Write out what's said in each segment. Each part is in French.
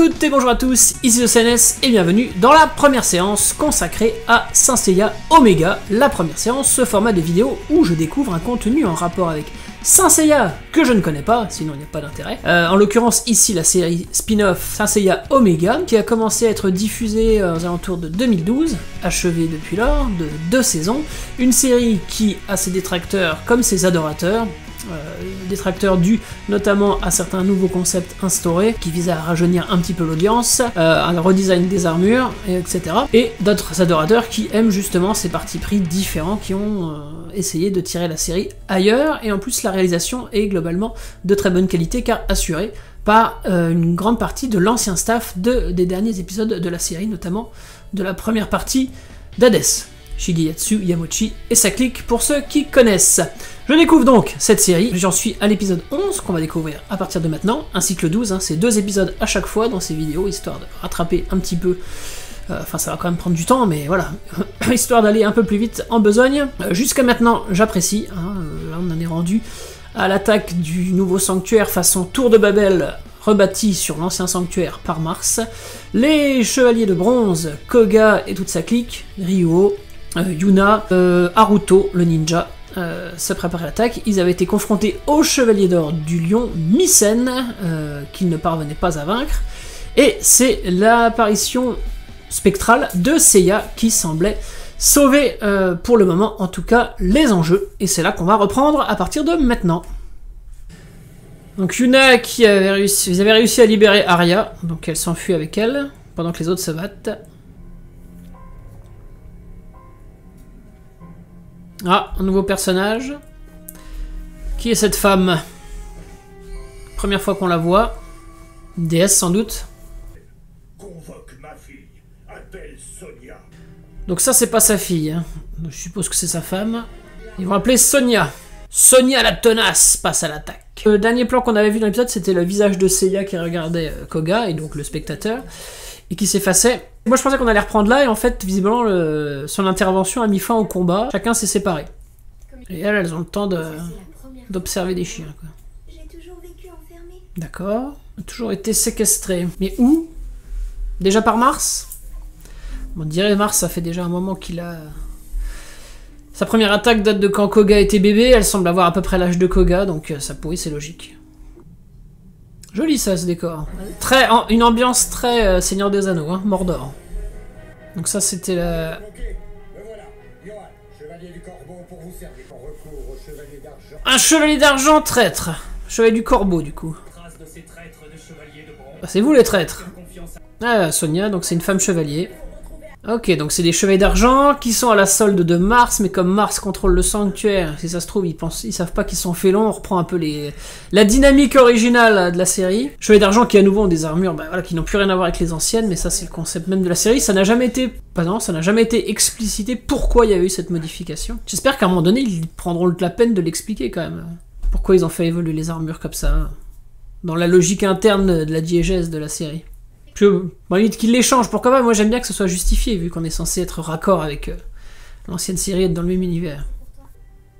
toutes et bonjour à tous, ici CNS et bienvenue dans la première séance consacrée à Saint Seiya Omega, la première séance, ce format de vidéo où je découvre un contenu en rapport avec Saint Seiya que je ne connais pas, sinon il n'y a pas d'intérêt. En l'occurrence ici la série spin-off Saint Seiya Omega, qui a commencé à être diffusée aux alentours de 2012, achevée depuis lors de 2 saisons, une série qui a ses détracteurs comme ses adorateurs, détracteurs dus notamment à certains nouveaux concepts instaurés qui visaient à rajeunir un petit peu l'audience, un redesign des armures, etc. Et d'autres adorateurs qui aiment justement ces partis pris différents, qui ont essayé de tirer la série ailleurs, et en plus la réalisation est globalement de très bonne qualité car assurée par une grande partie de l'ancien staff des derniers épisodes de la série, notamment de la première partie d'Hades. Shigeyasu Yamochi et sa clique pour ceux qui connaissent. Je découvre donc cette série, j'en suis à l'épisode 11 qu'on va découvrir à partir de maintenant, ainsi que le 12, c'est 2 épisodes à chaque fois dans ces vidéos, histoire de rattraper un petit peu, enfin ça va quand même prendre du temps, mais voilà, histoire d'aller un peu plus vite en besogne. Jusqu'à maintenant j'apprécie, là on en est rendu à l'attaque du nouveau sanctuaire façon Tour de Babel, rebâti sur l'ancien sanctuaire par Mars. Les chevaliers de bronze, Koga et toute sa clique, Ryuo, Yuna, Haruto, le ninja, se préparait à l'attaque. Ils avaient été confrontés aux chevaliers d'or du lion Misen, qu'ils ne parvenaient pas à vaincre, et c'est l'apparition spectrale de Seiya qui semblait sauver, pour le moment en tout cas, les enjeux, et c'est là qu'on va reprendre à partir de maintenant. Donc Yuna qui avait réussi, ils avaient réussi à libérer Arya, donc elle s'enfuit avec elle, pendant que les autres se battent. Ah, un nouveau personnage. Qui est cette femme? Première fois qu'on la voit. Une déesse sans doute. Convoque ma fille. Appelle Sonia. Donc ça c'est pas sa fille. Donc, je suppose que c'est sa femme. Ils vont appeler Sonia. Sonia la tenace passe à l'attaque. Le dernier plan qu'on avait vu dans l'épisode, c'était le visage de Seiya qui regardait Koga, et donc le spectateur, et qui s'effaçait. Moi je pensais qu'on allait reprendre là, et en fait, visiblement, son intervention a mis fin au combat. Chacun s'est séparé. Et elles ont le temps d'observer des chiens, quoi. J'ai toujours vécu enfermée. D'accord. A toujours été séquestré. Mais où? Déjà par Mars? Bon, on dirait Mars, ça fait déjà un moment qu'il a... Sa première attaque date de quand Koga était bébé, elle semble avoir à peu près l'âge de Koga, donc ça pourrit, c'est logique. Joli ça, ce décor. Une ambiance très Seigneur des Anneaux, hein, Mordor. Donc ça c'était la... Un chevalier d'argent traître. Chevalier du corbeau du coup. Ah, c'est vous les traîtres. Ah, Sonia, donc c'est une femme chevalier. Ok, donc c'est des chevaliers d'argent qui sont à la solde de Mars, mais comme Mars contrôle le sanctuaire, si ça se trouve, ils savent pas qu'ils sont félons, on reprend un peu la dynamique originale de la série. Chevaliers d'argent qui à nouveau ont des armures, bah, voilà, qui n'ont plus rien à voir avec les anciennes, mais ça c'est le concept même de la série, ça n'a jamais été... Bah non, ça n'a jamais été explicité pourquoi il y a eu cette modification. J'espère qu'à un moment donné, ils prendront la peine de l'expliquer quand même. Pourquoi ils ont fait évoluer les armures comme ça, dans la logique interne de la diégèse de la série. Bon, limite qu'il les change, pourquoi pas, moi j'aime bien que ce soit justifié, vu qu'on est censé être raccord avec l'ancienne série et être dans le même univers.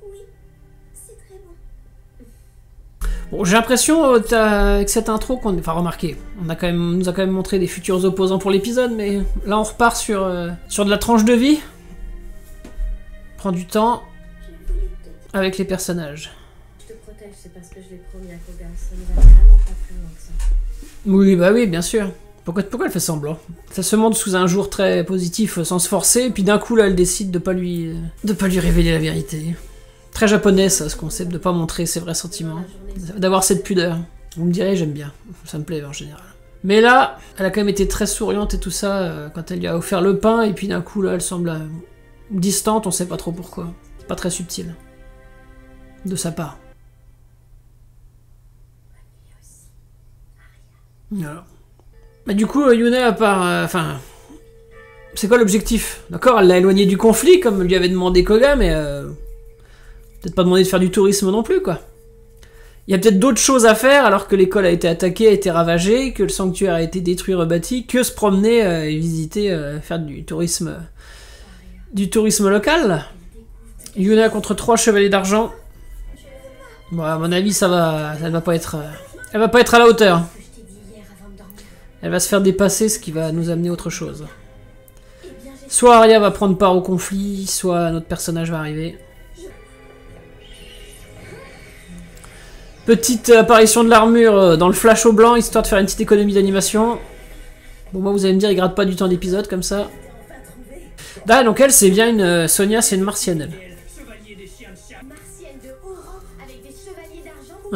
Oui, c'est très bon. Bon, j'ai l'impression, avec cette intro, enfin remarqué, nous a quand même montré des futurs opposants pour l'épisode, mais là on repart sur de la tranche de vie. Prend du temps avec les personnages. Je te protège, c'est parce que je l'ai promis à Koga, ça ne va vraiment pas plus loin que ça. Oui, bah oui, bien sûr. Pourquoi elle fait semblant? Ça se montre sous un jour très positif sans se forcer, et puis d'un coup là elle décide de pas lui révéler la vérité. Très japonais ça, ce concept de pas montrer ses vrais sentiments, d'avoir cette pudeur. Vous me direz, j'aime bien, ça me plaît en général. Mais là, elle a quand même été très souriante et tout ça quand elle lui a offert le pain, et puis d'un coup là elle semble distante, on sait pas trop pourquoi. Pas très subtil de sa part. Alors. Bah du coup, Yuna à part... Enfin... c'est quoi l'objectif? D'accord, elle l'a éloigné du conflit, comme lui avait demandé Koga, mais... peut-être pas demandé de faire du tourisme non plus, quoi. Il y a peut-être d'autres choses à faire, alors que l'école a été attaquée, a été ravagée, que le sanctuaire a été détruit, rebâti, que se promener et visiter, faire du tourisme local. Yuna contre 3 chevaliers d'argent. Bon, à mon avis, elle va pas être à la hauteur. Elle va se faire dépasser, ce qui va nous amener à autre chose. Soit Arya va prendre part au conflit, soit notre personnage va arriver. Petite apparition de l'armure dans le flash au blanc, histoire de faire une petite économie d'animation. Bon, moi vous allez me dire, il gratte pas du temps d'épisode comme ça. Ah, donc elle, c'est bien une... Sonia, c'est une martienne, elle.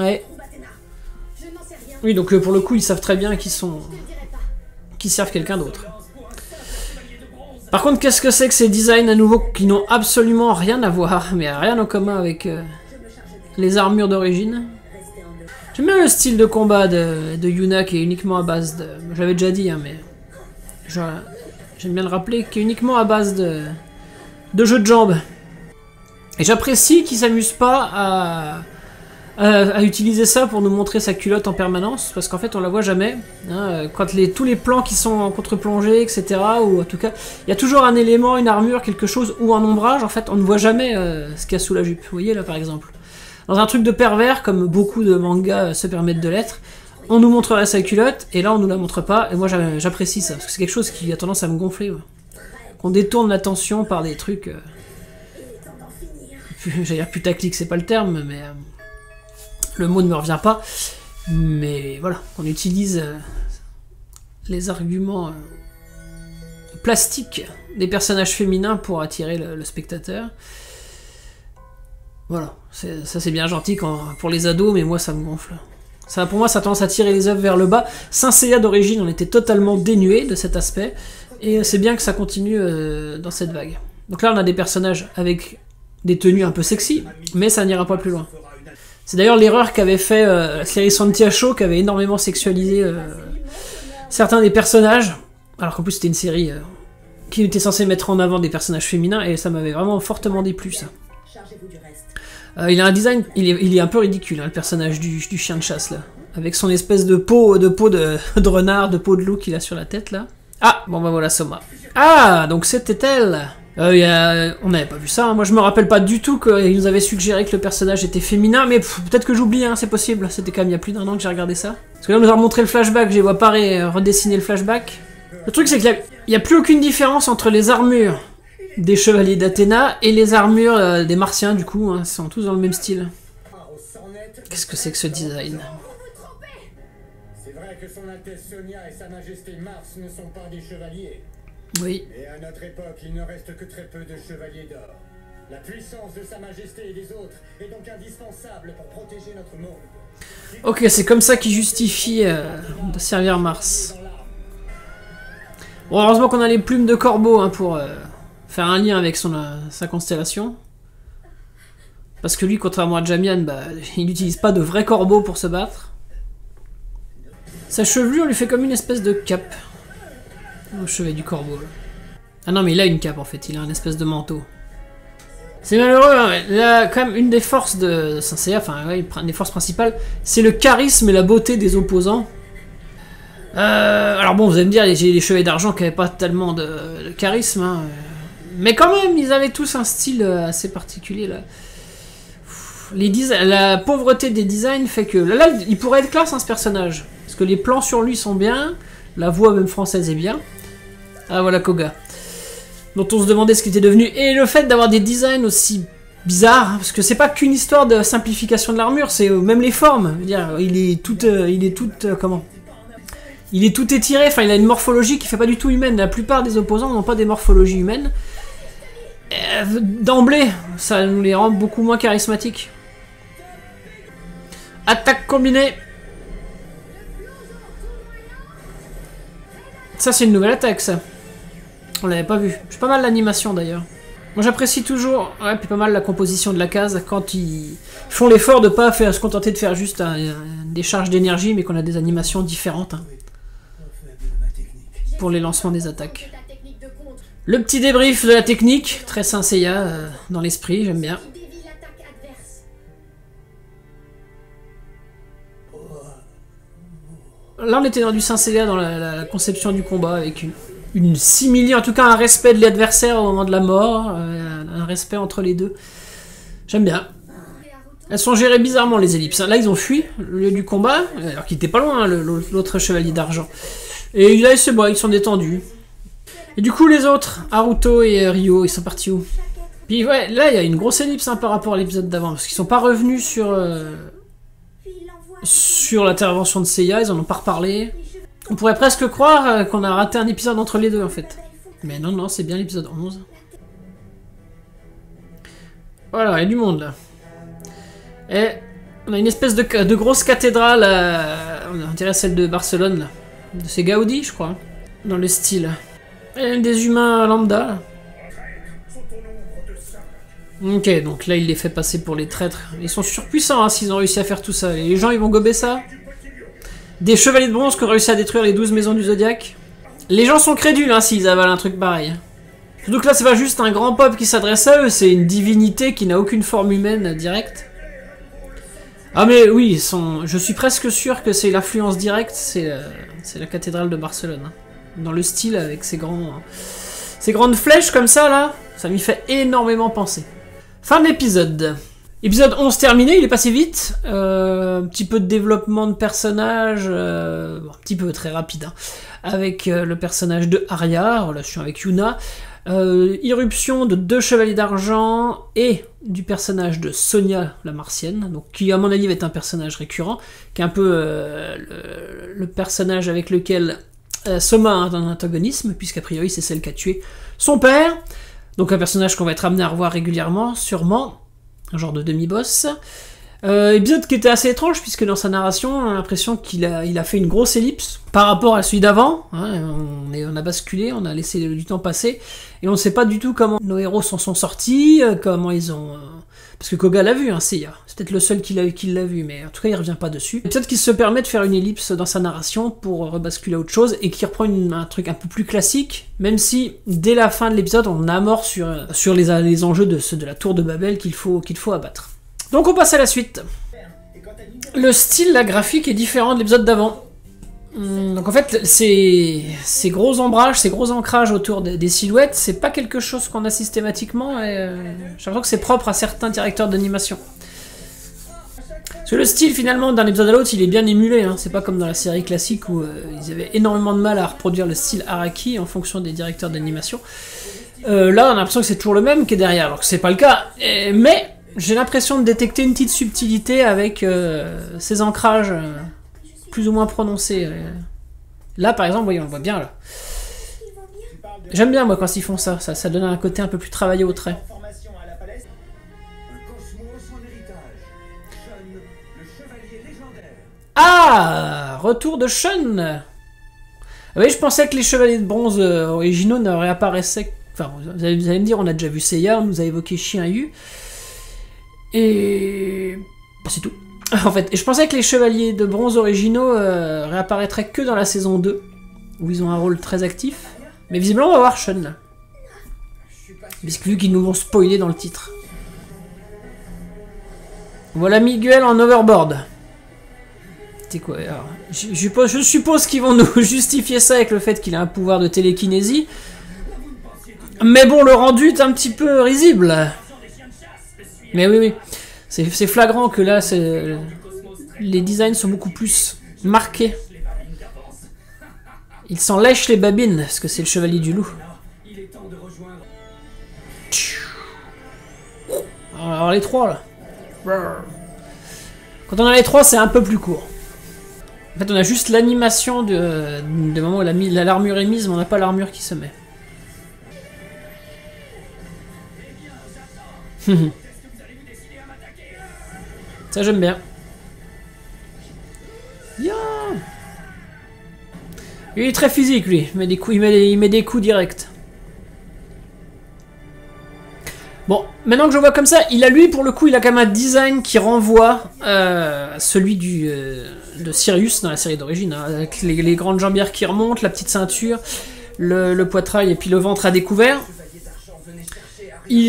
Ouais. Oui, donc pour le coup, ils savent très bien qu'ils servent quelqu'un d'autre. Par contre, qu'est-ce que c'est que ces designs à nouveau qui n'ont absolument rien à voir, mais rien en commun avec les armures d'origine. J'aime bien le style de combat de Yuna qui est uniquement à base de... J'avais déjà dit, hein, mais... J'aime bien le rappeler, qui est uniquement à base de jeux de jambes. Et j'apprécie qu'ils s'amusent pas à utiliser ça pour nous montrer sa culotte en permanence, parce qu'en fait on la voit jamais. Hein, quand tous les plans qui sont en contre-plongée, etc., ou en tout cas, il y a toujours un élément, une armure, quelque chose, ou un ombrage, en fait on ne voit jamais ce qu'il y a sous la jupe. Vous voyez là par exemple. Dans un truc de pervers, comme beaucoup de mangas se permettent de l'être, on nous montrerait sa culotte, et là on nous la montre pas, et moi j'apprécie ça, parce que c'est quelque chose qui a tendance à me gonfler. Ouais. Qu'on détourne l'attention par des trucs... j'allais dire putaclic, c'est pas le terme, mais... le mot ne me revient pas, mais voilà, qu'on utilise les arguments plastiques des personnages féminins pour attirer le spectateur. Voilà, ça c'est bien gentil pour les ados, mais moi ça me gonfle. Ça, pour moi, ça a tendance à tirer les œuvres vers le bas. Saint Seiya d'origine, on était totalement dénué de cet aspect, et c'est bien que ça continue dans cette vague. Donc là, on a des personnages avec des tenues un peu sexy, mais ça n'ira pas plus loin. C'est d'ailleurs l'erreur qu'avait fait la série Santia Show, qui avait énormément sexualisé certains des personnages, alors qu'en plus c'était une série qui était censée mettre en avant des personnages féminins, et ça m'avait vraiment fortement déplu, ça. Il a un design, il est un peu ridicule, hein, le personnage du chien de chasse, là. Avec son espèce de peau de renard, de peau de loup qu'il a sur la tête, là. Ah, bon bah voilà, Soma. Ah, donc c'était elle. On n'avait pas vu ça, hein. Moi je me rappelle pas du tout qu'il nous avait suggéré que le personnage était féminin, mais peut-être que j'oublie, hein, c'est possible. C'était quand même il y a plus d'1 an que j'ai regardé ça. Parce que là on nous a remontré le flashback, je les vois pas redessiner le flashback. Le truc c'est qu'il n'y a plus aucune différence entre les armures des chevaliers d'Athéna et les armures des martiens du coup, hein, ils sont tous dans le même style. Qu'est-ce que c'est que ce design? C'est vrai que son Altesse Sonia et sa Majesté Mars ne sont pas des chevaliers. Oui. Et à notre époque, il ne reste que très peu de chevaliers d'or. La puissance de sa Majesté et des autres est donc indispensable pour protéger notre monde. Ok, c'est comme ça qu'il justifie de servir Mars. Bon, heureusement qu'on a les plumes de corbeau, hein, pour faire un lien avec sa constellation. Parce que lui, contrairement à Jamian, bah, il n'utilise pas de vrais corbeaux pour se battre. Sa chevelure lui fait comme une espèce de cape. Au chevet du corbeau. Là. Ah non, mais il a une cape en fait, il a un espèce de manteau. C'est malheureux, hein. Là, quand même, une des forces de Saint Seiya, enfin, ouais, une des forces principales, c'est le charisme et la beauté des opposants. Alors bon, vous allez me dire, j'ai les chevets d'argent qui n'avaient pas tellement de charisme, hein. Mais quand même, ils avaient tous un style assez particulier, là. La pauvreté des designs fait que... Là, il pourrait être classe, hein, ce personnage. Parce que les plans sur lui sont bien, la voix même française est bien. Ah, voilà Koga. Dont on se demandait ce qu'il était devenu. Et le fait d'avoir des designs aussi bizarres, hein, parce que c'est pas qu'une histoire de simplification de l'armure, c'est même les formes. Je veux dire, il est tout étiré, enfin il a une morphologie qui fait pas du tout humaine. La plupart des opposants n'ont pas des morphologies humaines. D'emblée, ça nous les rend beaucoup moins charismatiques. Attaque combinée. Ça c'est une nouvelle attaque, ça. On l'avait pas vu. J'ai pas mal l'animation d'ailleurs. Moi j'apprécie toujours, ouais, puis pas mal la composition de la case quand ils font l'effort de pas se contenter de faire juste des charges d'énergie, mais qu'on a des animations différentes, hein, pour les lancements des attaques. Le petit débrief de la technique, très Saint Seiya dans l'esprit, j'aime bien. Là on était dans du Saint Seiya dans la conception du combat, avec une similie, en tout cas un respect de l'adversaire au moment de la mort, un respect entre les deux. J'aime bien. Elles sont gérées bizarrement les ellipses. Là ils ont fui le lieu du combat, alors qu'il était pas loin, hein, l'autre chevalier d'argent. Et là, c'est bon, ils sont détendus. Et du coup, les autres, Haruto et Ryo, ils sont partis où? Puis ouais, là, il y a une grosse ellipse hein, par rapport à l'épisode d'avant, parce qu'ils sont pas revenus sur l'intervention de Seiya, ils en ont pas reparlé. On pourrait presque croire qu'on a raté un épisode entre les deux, en fait. Mais non, non, c'est bien l'épisode 11. Voilà, il y a du monde, là. Et on a une espèce de grosse cathédrale, on dirait celle de Barcelone, là. De ces Gaudi, je crois, dans le style. Et des humains lambda, là. Ok, donc là, il les fait passer pour les traîtres. Ils sont surpuissants, hein, s'ils ont réussi à faire tout ça. Et les gens, ils vont gober ça. Des chevaliers de bronze qui ont réussi à détruire les 12 maisons du Zodiaque. Les gens sont crédules, hein, s'ils avalent un truc pareil. Surtout que là, c'est pas juste un grand peuple qui s'adresse à eux, c'est une divinité qui n'a aucune forme humaine directe. Ah mais oui, je suis presque sûr que c'est l'influence directe, c'est la cathédrale de Barcelone. Hein. Dans le style, avec ces grandes flèches comme ça, là, ça m'y fait énormément penser. Fin de l'épisode. Épisode 11 terminé, il est passé vite. Un petit peu de développement de personnage, un petit peu très rapide, hein, avec le personnage de Arya, relation avec Yuna. Irruption de 2 chevaliers d'argent et du personnage de Sonia la martienne, donc qui à mon avis va être un personnage récurrent, qui est un peu le personnage avec lequel Soma a un antagonisme, puisqu'a priori c'est celle qui a tué son père, donc un personnage qu'on va être amené à revoir régulièrement, sûrement, un genre de demi-boss. Épisode qui était assez étrange, puisque dans sa narration, on a l'impression qu'il a fait une grosse ellipse par rapport à celui d'avant. Hein, on a basculé, on a laissé du temps passer, et on ne sait pas du tout comment nos héros s'en sont sortis, comment ils ont... Parce que Koga l'a vu, hein, Seiya. C'est peut-être le seul qui l'a vu, mais en tout cas, il revient pas dessus. Peut-être qu'il se permet de faire une ellipse dans sa narration pour rebasculer à autre chose, et qui reprend un truc un peu plus classique, même si, dès la fin de l'épisode, on amorce sur les enjeux de la tour de Babel qu'il faut abattre. Donc on passe à la suite. Le style, la graphique est différent de l'épisode d'avant. Donc en fait, ces gros ombrages, ces gros ancrages autour des silhouettes, c'est pas quelque chose qu'on a systématiquement, et j'ai l'impression que c'est propre à certains directeurs d'animation. Parce que le style, finalement, d'un épisode à l'autre, il est bien émulé, hein. C'est pas comme dans la série classique où ils avaient énormément de mal à reproduire le style Araki en fonction des directeurs d'animation. Là, on a l'impression que c'est toujours le même qui est derrière, alors que c'est pas le cas, mais... J'ai l'impression de détecter une petite subtilité avec ces ancrages plus ou moins prononcés. Là, par exemple, voyez, on le voit bien, là. J'aime bien, moi, quand ils font ça. Ça donne un côté un peu plus travaillé au trait. Ah, retour de Shun. Oui, je pensais que les chevaliers de bronze originaux ne réapparaissaient... Enfin, vous allez me dire, on a déjà vu Seiya, on nous a évoqué Shiryu. Et... c'est tout. En fait, et je pensais que les chevaliers de bronze originaux réapparaîtraient que dans la saison 2, où ils ont un rôle très actif. Mais visiblement, on va voir Shun, là. Puisque vu qu'ils nous l'ont spoilé dans le titre. Voilà Miguel en overboard. C'est quoi alors, je suppose qu'ils vont nous justifier ça avec le fait qu'il a un pouvoir de télékinésie. Mais bon, le rendu est un petit peu risible. Mais oui, oui. C'est flagrant que là, les designs sont beaucoup plus marqués. Il s'en lèche les babines, parce que c'est le chevalier du loup. Alors les 3, là. Quand on a les 3, c'est un peu plus court. En fait, on a juste l'animation de moment où l'armure est mise, mais on n'a pas l'armure qui se met. Ça, j'aime bien. Yeah. Il est très physique, lui. Il met des coups, il met des coups directs. Bon, maintenant que je vois comme ça, lui, pour le coup, il a quand même un design qui renvoie à celui de Sirius dans la série d'origine, hein, avec les grandes jambières qui remontent, la petite ceinture, le poitrail et puis le ventre à découvert.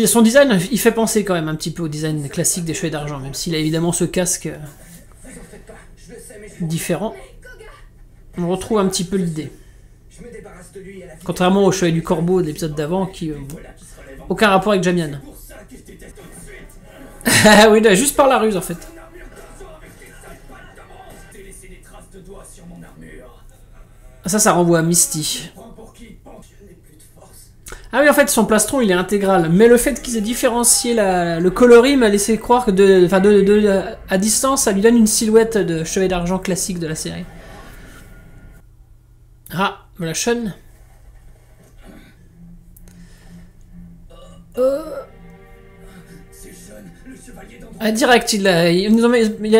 Son design, il fait penser quand même un petit peu au design classique des chevaliers d'argent, même s'il a évidemment ce casque différent. On retrouve un petit peu l'idée. Contrairement au chevalier du corbeau de l'épisode d'avant, qui aucun rapport avec Jamian. Oui, là, juste par la ruse en fait. Ça renvoie à Misty. Prends pour qui pense je n'ai plus de force. Ah oui, en fait, son plastron, il est intégral. Mais le fait qu'ils aient différencié le coloris m'a laissé croire que à distance, ça lui donne une silhouette de Chevalier d'Argent classique de la série. Ah, voilà Sean. C'est Sean, le chevalier d'Andromède. Ah, direct, il a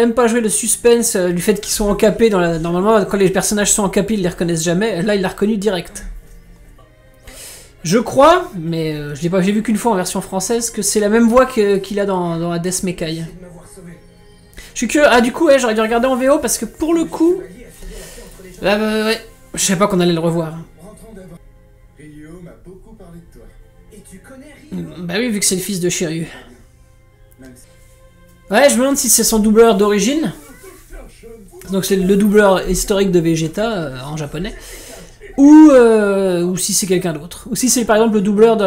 même pas joué le suspense du fait qu'ils sont encapés. Normalement, quand les personnages sont encapés, ils les reconnaissent jamais. Là, il l'a reconnu direct. Je crois, mais j'ai vu qu'une fois en version française, que c'est la même voix qu'il a dans Hades Mekai. De m'avoir sauvé. Je suis curieux. Ah, du coup, ouais, j'aurais dû regarder en VO parce que pour le coup. Le chevalier a filé la paix entre les gens. Ouais, je savais pas qu'on allait le revoir. Rentrons d'abord. Ryo m'a beaucoup parlé de toi. Et tu connais Ryo? Bah oui, vu que c'est le fils de Shiryu. Même si... Ouais, je me demande si c'est son doubleur d'origine. Donc c'est le doubleur historique de Vegeta en japonais. Ou si c'est quelqu'un d'autre. Ou si c'est par exemple le doubleur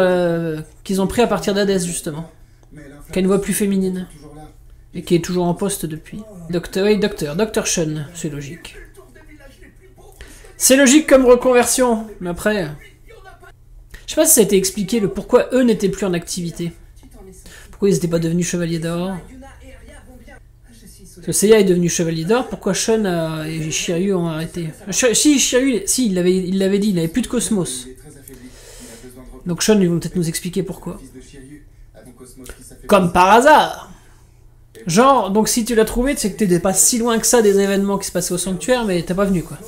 qu'ils ont pris à partir d'Hades justement. Qui a une voix plus féminine. toujours là. Et qui est toujours en poste depuis. Docteur Sean, c'est logique. C'est logique comme reconversion, mais après... Je sais pas si ça a été expliqué le pourquoi eux n'étaient plus en activité. Pourquoi ils n'étaient pas devenus chevaliers d'or. Parce que Seiya est devenu chevalier d'or, pourquoi Sean et Shiryu ont arrêté? Si, Shiryu, si, il l'avait dit, il n'avait plus de cosmos. Il est très affaibli. Il a besoin de repos. Donc Sean, ils vont peut-être nous expliquer pourquoi. Fils de Shiryu a ton cosmos qui s'affaiblit. Comme par hasard. Genre, donc si tu l'as trouvé, c'est que t'étais pas si loin que ça des événements qui se passaient au sanctuaire, mais t'es pas venu quoi.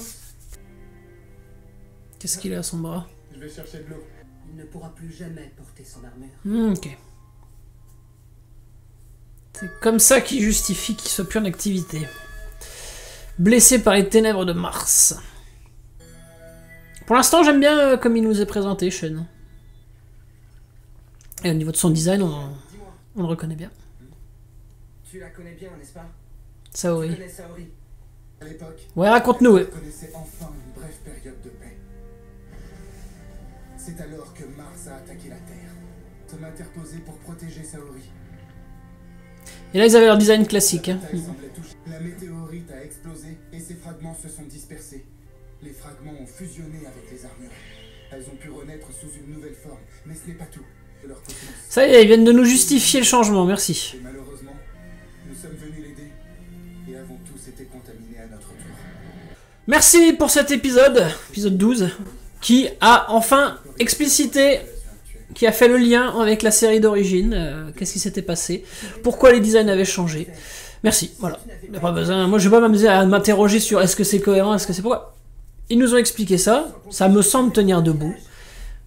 Qu'est-ce qu'il a à son bras? Je vais chercher de l'eau. Il ne pourra plus jamais porter son armure. Ok. C'est comme ça qu'il justifie qu'il soit plus en activité. Blessé par les ténèbres de Mars. Pour l'instant, j'aime bien comme il nous est présenté, Sean. Et au niveau de son design, on le reconnaît bien. Tu la connais bien, n'est-ce pas? Saori. Tu connais Saori. À l'époque, Ouais, raconte-nous. je connaissais enfin une brève période de paix. C'est alors que Mars a attaqué la Terre. Se m'interposer pour protéger Saori. Et là, ils avaient leur design classique. Hein. Elle semblait toucher. La météorite a explosé et ses fragments se sont dispersés. Les fragments ont fusionné avec les armures. Elles ont pu renaître sous une nouvelle forme, mais ce n'est pas tout. De leur cosmos. Ça y est, ils viennent de nous justifier le changement, merci. Et malheureusement, nous sommes venus l'aider et avons tous été contaminés à notre tour. Merci pour cet épisode 12, qui a enfin explicité, qui a fait le lien avec la série d'origine, qu'est-ce qui s'était passé, pourquoi les designs avaient changé. Merci, voilà. Y a pas besoin, moi je vais pas m'amuser à m'interroger sur est-ce que c'est cohérent, est-ce que c'est pourquoi. Ils nous ont expliqué ça me semble tenir debout.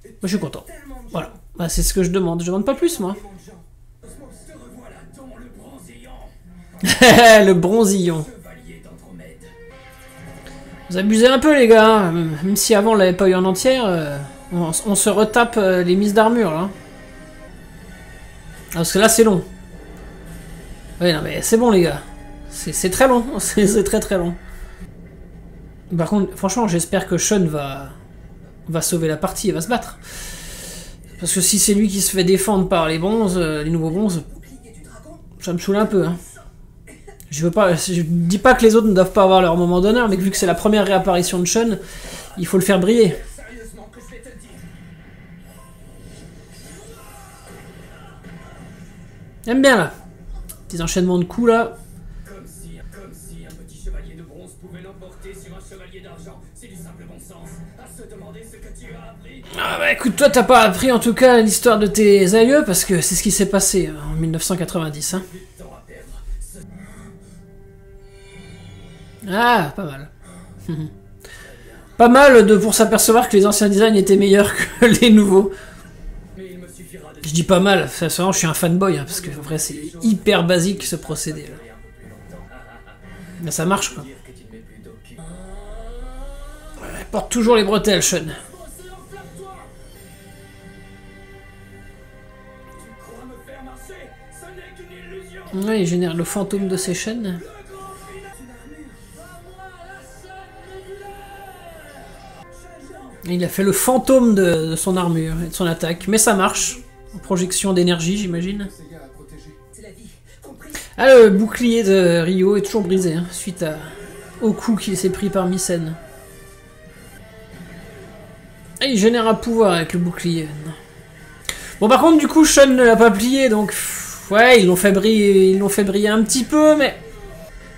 Moi je suis content. Voilà, bah, c'est ce que je demande pas plus moi. Te revoilà dans le bronzillant, Le bronzillon. chevalier d'Andromède. Vous abusez un peu les gars, hein. Même si avant on l'avait pas eu en entière, on se retape les mises d'armure là. Parce que là c'est long. Oui non mais c'est bon les gars. C'est très long, c'est très très long. Par contre, franchement j'espère que Sean va sauver la partie et va se battre. Parce que si c'est lui qui se fait défendre par les bronzes, les nouveaux bronzes, ça me saoule un peu. Hein. Je dis pas que les autres ne doivent pas avoir leur moment d'honneur, mais vu que c'est la première réapparition de Sean, il faut le faire briller. Sérieusement que je vais te le dire. J'aime bien là. Petits enchaînements de coups là. Comme si un petit chevalier de bronze pouvait l'emporter sur un chevalier d'argent. C'est du simple bon sens. À se demander ce que tu as appris. Ah bah écoute, toi t'as pas appris en tout cas l'histoire de tes aïeux, parce que c'est ce qui s'est passé en 1990. Hein. Plus de temps à perdre. Ah, pas mal. Pas mal pour s'apercevoir que les anciens designs étaient meilleurs que les nouveaux. Mais il me suffira de Je dis pas mal, sincèrement je suis un fanboy, hein, parce que en vrai c'est hyper basique ce procédé là. un peu plus longtemps. Mais ça marche quoi. Dire que tu ne mets plus d'aucune. Elle porte toujours les bretelles, Sean. Tu crois me faire marcher? Ce n'est qu'une illusion. Ouais, il génère le fantôme de ses chaînes. Il a fait le fantôme de son armure et de son attaque, mais ça marche. En projection d'énergie, j'imagine. Seiya à protéger. C'est la vie. Compris? Ah, le bouclier de Ryo est toujours brisé, hein, suite au coup qu'il s'est pris par Misen. Ah, il génère un pouvoir avec le bouclier. Bon, par contre, du coup, Sean ne l'a pas plié, donc... Ouais, ils l'ont fait briller un petit peu, mais...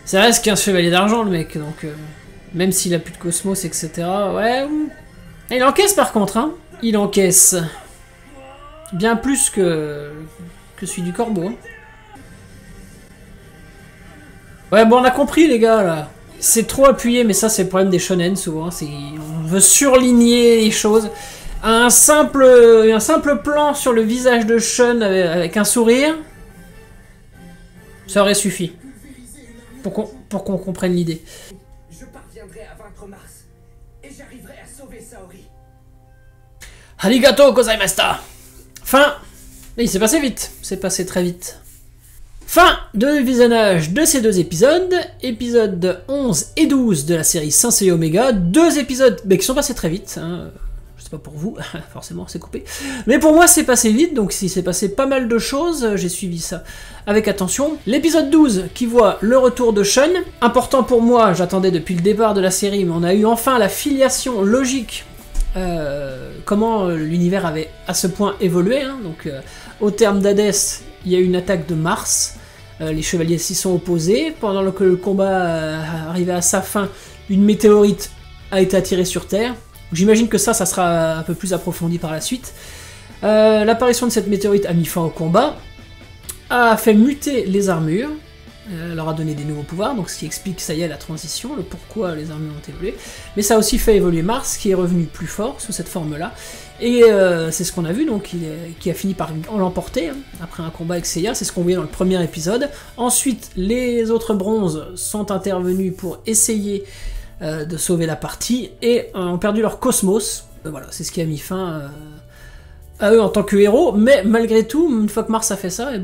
Ça reste qu'un chevalier d'argent, le mec, donc... Même s'il a plus de cosmos, etc. Ouais... Il encaisse, par contre, hein. Il encaisse. Bien plus que celui du corbeau. Hein. Ouais, bon, on a compris, les gars, là. C'est trop appuyé, mais ça, c'est le problème des shonen, souvent. On veut surligner les choses. Un simple plan sur le visage de Sean avec un sourire, ça aurait suffi. Pour qu'on comprenne l'idée. Je parviendrai à vaincre Mars. Et j'arriverai à sauver Saori. Arigato gozaimashita. Fin. Il s'est passé vite. C'est passé très vite. Fin de visionnage de ces deux épisodes. Épisodes 11 et 12 de la série Saint Seiya Omega. Deux épisodes qui sont passés très vite. Hein. Je sais pas pour vous, forcément c'est coupé. Mais pour moi c'est passé vite, donc il s'est passé pas mal de choses, j'ai suivi ça avec attention. L'épisode 12 qui voit le retour de Sean. Important pour moi, j'attendais depuis le départ de la série, mais on a eu enfin la filiation logique. Comment l'univers avait à ce point évolué. Hein. Donc au terme d'Hadès, il y a eu une attaque de Mars. Les chevaliers s'y sont opposés. Pendant que le combat arrivait à sa fin, une météorite a été attirée sur Terre. J'imagine que ça sera un peu plus approfondi par la suite. L'apparition de cette météorite a mis fin au combat, a fait muter les armures, leur a donné des nouveaux pouvoirs, donc ce qui explique, ça y est, la transition, le pourquoi les armures ont évolué. Mais ça a aussi fait évoluer Mars, qui est revenu plus fort sous cette forme-là. Et c'est ce qu'on a vu, donc, qui a fini par l'emporter, hein, après un combat avec Seiya, c'est ce qu'on voyait dans le premier épisode. Ensuite, les autres bronzes sont intervenus pour essayer de sauver la partie, et ont perdu leur cosmos. Voilà, c'est ce qui a mis fin à eux en tant que héros, mais malgré tout, une fois que Mars a fait ça, et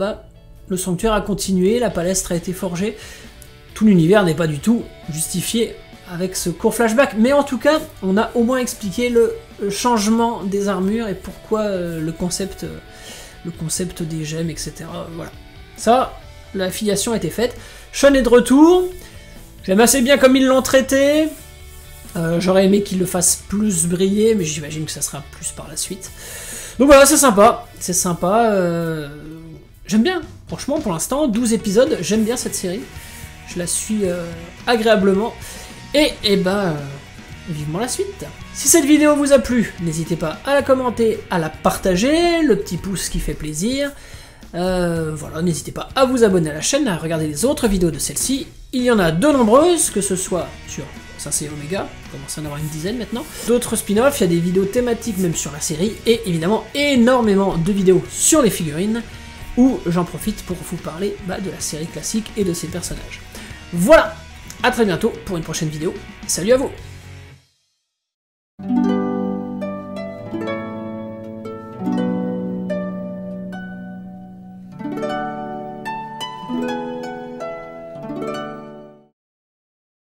le sanctuaire a continué, la palestre a été forgée, tout l'univers n'est pas du tout justifié avec ce court flashback, mais en tout cas, on a au moins expliqué le changement des armures et pourquoi le concept des gemmes, etc. Voilà. Ça, la filiation a été faite. Sean est de retour. J'aime assez bien comme ils l'ont traité. J'aurais aimé qu'ils le fassent plus briller, mais j'imagine que ça sera plus par la suite. Donc voilà, c'est sympa. C'est sympa. J'aime bien. Franchement, pour l'instant, 12 épisodes, j'aime bien cette série. Je la suis agréablement. Et vivement la suite. Si cette vidéo vous a plu, n'hésitez pas à la commenter, à la partager, le petit pouce qui fait plaisir. Voilà, n'hésitez pas à vous abonner à la chaîne, à regarder les autres vidéos de celle-ci. Il y en a de nombreuses, que ce soit sur Saint Seiya Omega, on commence à en avoir une dizaine maintenant. D'autres spin-offs, il y a des vidéos thématiques même sur la série, et évidemment énormément de vidéos sur les figurines, où j'en profite pour vous parler de la série classique et de ses personnages. Voilà, à très bientôt pour une prochaine vidéo. Salut à vous!